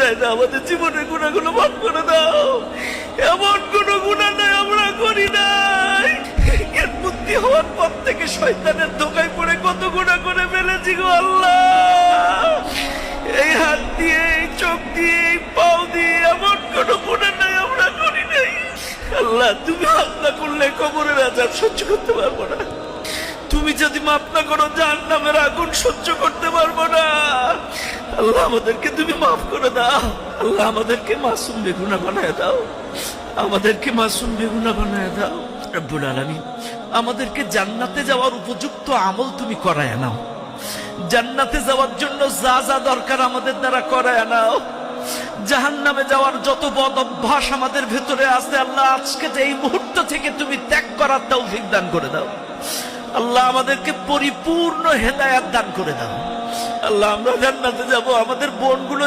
যায় না, আমাদের জীবনের গুণাগুলো মাফ করে দাও। এমন কোন গুণা নাই আমরা করি নাই। এর বুদ্ধি হওয়ার পর থেকে শয়তানের ধোকায় পড়ে কত গুণা করে ফেলেছি গো আল্লাহ। এই হাত দিয়ে, এই চোখ দিয়ে, এই পাও দিয়ে এমন কোন গুণা নাই আমরা করি নাই। আল্লাহ, তুমি মাফ না করলে কবরের আযাব সহ্য করতে পারবো না। তুমি যদি মাফ না করো জাহান্নামের আগুন সহ্য করতে পারবো না। আল্লাহ, আমাদেরকে তুমি মাফ করে দাও। আল্লাহ, আমাদেরকে মাসুম বেগুনা বানায় দাও। আমাদেরকে মাসুম বেগুনা বানায় দাও রব্বুল আলামিন। আমাদেরকে জান্নাতে যাওয়ার উপযুক্ত আমল তুমি করায় নাও। জান্নাতে যাওয়ার জন্য যা যা দরকার আমাদের দ্বারা করায় নাও। জাহান্নামে যাওয়ার যত বদ অভ্যাস আমাদের ভেতরে আছে আল্লাহ, আজকে যে এই মুহূর্ত থেকে তুমি ত্যাগ করার তৌফিক দান করে দাও। আল্লাহ, আমাদেরকে পরিপূর্ণ হেদায়েত দান করে দাও। আল্লাহ, আমরা জান্নাতে যাব, আমাদের বোনগুলো